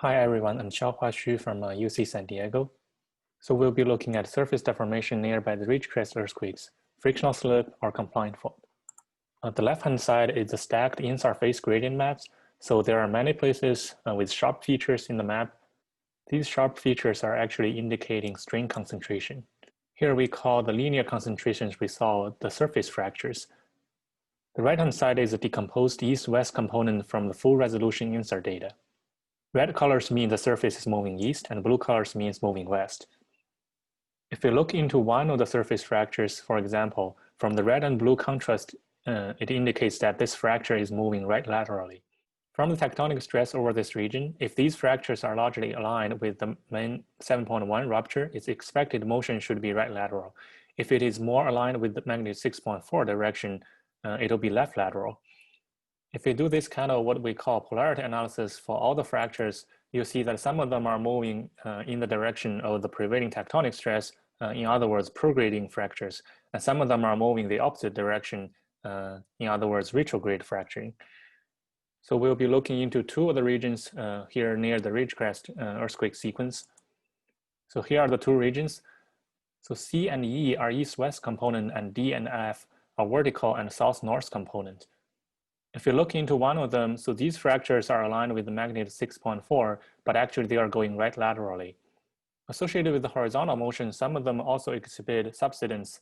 Hi everyone, I'm Xiaohua Xu from UC San Diego. So we'll be looking at surface deformation nearby the Ridgecrest earthquakes, frictional slip, or compliant fault. On the left-hand side is the stacked in-surface gradient maps. So there are many places with sharp features in the map. These sharp features are actually indicating strain concentration. Here we call the linear concentrations we saw the surface fractures. The right-hand side is a decomposed east-west component from the full resolution INSAR data. Red colors mean the surface is moving east, and blue colors means moving west. If we look into one of the surface fractures, for example, from the red and blue contrast, it indicates that this fracture is moving right laterally. From the tectonic stress over this region, if these fractures are largely aligned with the main 7.1 rupture, its expected motion should be right lateral. If it is more aligned with the magnitude 6.4 direction, it'll be left lateral. If we do this kind of what we call polarity analysis for all the fractures, you'll see that some of them are moving in the direction of the prevailing tectonic stress, in other words, prograding fractures, and some of them are moving the opposite direction, in other words, retrograde fracturing. So we'll be looking into two of the regions here near the Ridgecrest earthquake sequence. So here are the two regions. So C and E are east-west component, and D and F are vertical and south-north component. If you look into one of them, so these fractures are aligned with the magnitude 6.4, but actually they are going right laterally. Associated with the horizontal motion, some of them also exhibit subsidence.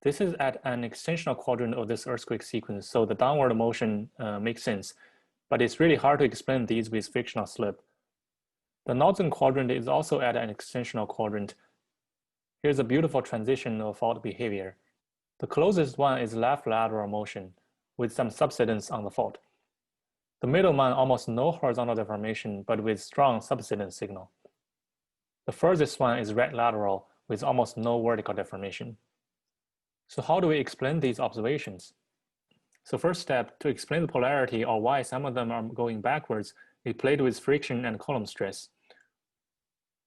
This is at an extensional quadrant of this earthquake sequence, so the downward motion makes sense, but it's really hard to explain these with frictional slip. The northern quadrant is also at an extensional quadrant. Here's a beautiful transition of fault behavior. The closest one is left lateral motion, with some subsidence on the fault. The middle one, almost no horizontal deformation, but with strong subsidence signal. The furthest one is right lateral, with almost no vertical deformation. So how do we explain these observations? So first step, to explain the polarity or why some of them are going backwards, we played with friction and column stress.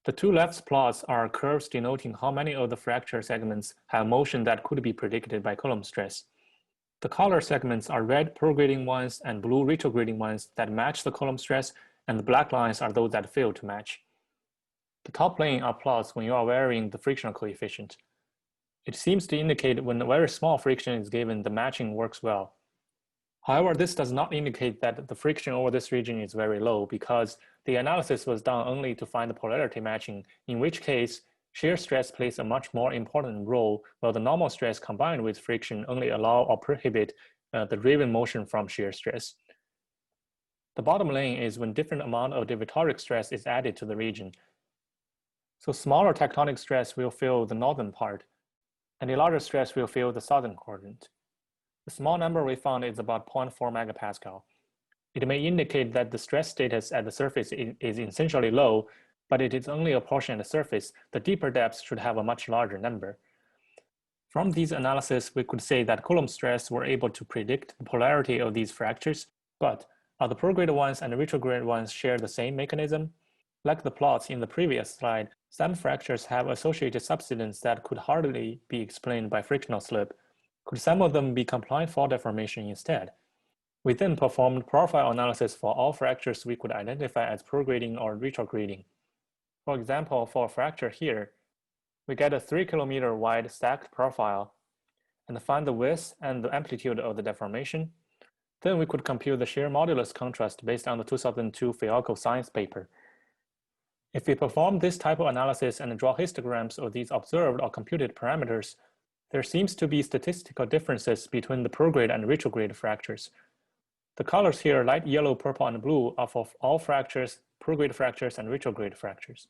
The two left plots are curves denoting how many of the fracture segments have motion that could be predicted by column stress. The color segments are red prograding ones and blue retrograding ones that match the column stress, and the black lines are those that fail to match. The top plane are plots when you are varying the frictional coefficient. It seems to indicate when a very small friction is given, the matching works well. However, this does not indicate that the friction over this region is very low, because the analysis was done only to find the polarity matching, in which case shear stress plays a much more important role, while the normal stress combined with friction only allow or prohibit the driven motion from shear stress. The bottom lane is when different amount of deviatoric stress is added to the region. So smaller tectonic stress will fill the northern part, and the larger stress will fill the southern quadrant. The small number we found is about 0.4 megapascal. It may indicate that the stress status at the surface is essentially low, but it is only a portion at the surface. The deeper depths should have a much larger number. From these analyses, we could say that column stress were able to predict the polarity of these fractures, but are the prograde ones and the retrograde ones share the same mechanism? Like the plots in the previous slide, some fractures have associated subsidence that could hardly be explained by frictional slip. Could some of them be compliant fault deformation instead? We then performed profile analysis for all fractures we could identify as prograding or retrograding. For example, for a fracture here, we get a 3 kilometer wide stacked profile and find the width and the amplitude of the deformation. Then we could compute the shear modulus contrast based on the 2002 Fialco science paper. If we perform this type of analysis and draw histograms of these observed or computed parameters, there seems to be statistical differences between the prograde and retrograde fractures. The colors here, light yellow, purple, and blue, are for all fractures, prograde fractures, and retrograde fractures.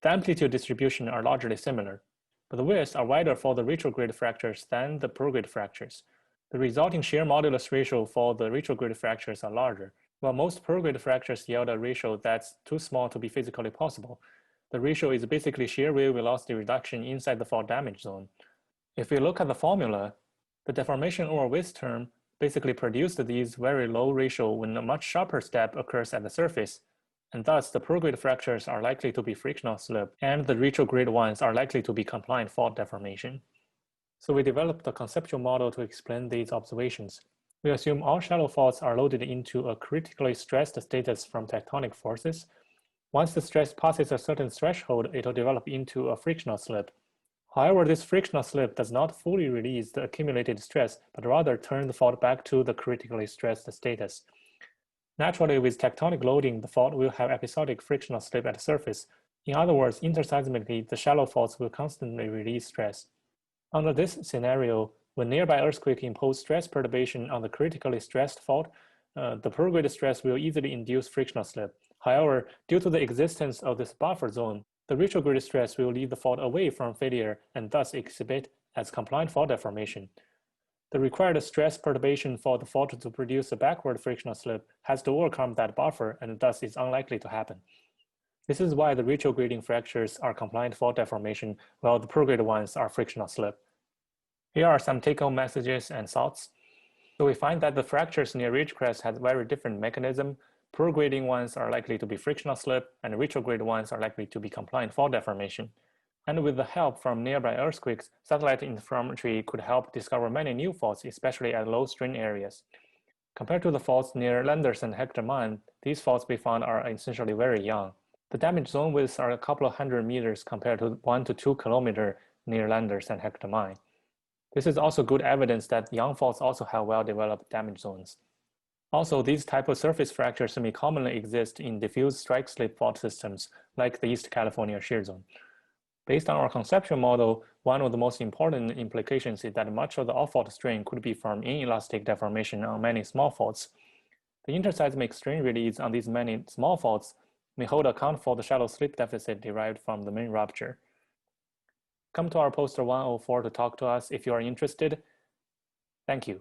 The amplitude distribution are largely similar, but the widths are wider for the retrograde fractures than the prograde fractures. The resulting shear modulus ratio for the retrograde fractures are larger. While most prograde fractures yield a ratio that's too small to be physically possible, the ratio is basically shear wave velocity reduction inside the fault damage zone. If we look at the formula, the deformation over width term basically produced these very low ratio when a much sharper step occurs at the surface, and thus the prograde fractures are likely to be frictional slip, and the retrograde ones are likely to be compliant fault deformation. So we developed a conceptual model to explain these observations. We assume all shallow faults are loaded into a critically stressed status from tectonic forces. Once the stress passes a certain threshold, it will develop into a frictional slip. However, this frictional slip does not fully release the accumulated stress, but rather turn the fault back to the critically stressed status. Naturally, with tectonic loading, the fault will have episodic frictional slip at the surface. In other words, interseismically, the shallow faults will constantly release stress. Under this scenario, when nearby earthquake impose stress perturbation on the critically stressed fault, the prograde stress will easily induce frictional slip. However, due to the existence of this buffer zone, the retrograde stress will lead the fault away from failure and thus exhibit as compliant fault deformation. The required stress perturbation for the fault to produce a backward frictional slip has to overcome that buffer and thus is unlikely to happen. This is why the retrograding fractures are compliant fault deformation, while the prograde ones are frictional slip. Here are some take-home messages and thoughts. So we find that the fractures near Ridgecrest have very different mechanism. Prograding ones are likely to be frictional slip, and retrograde ones are likely to be compliant fault deformation. And with the help from nearby earthquakes, satellite interferometry could help discover many new faults, especially at low strain areas. Compared to the faults near Landers and Hector Mine, these faults we found are essentially very young. The damage zone widths are a couple of 100 meters compared to 1 to 2 kilometers near Landers and Hector Mine. This is also good evidence that young faults also have well-developed damage zones. Also, these type of surface fractures may commonly exist in diffuse strike-slip fault systems, like the East California shear zone. Based on our conceptual model, one of the most important implications is that much of the off-fault strain could be from inelastic deformation on many small faults. The interseismic strain release on these many small faults may hold account for the shallow slip deficit derived from the main rupture. Come to our poster 104 to talk to us if you are interested. Thank you.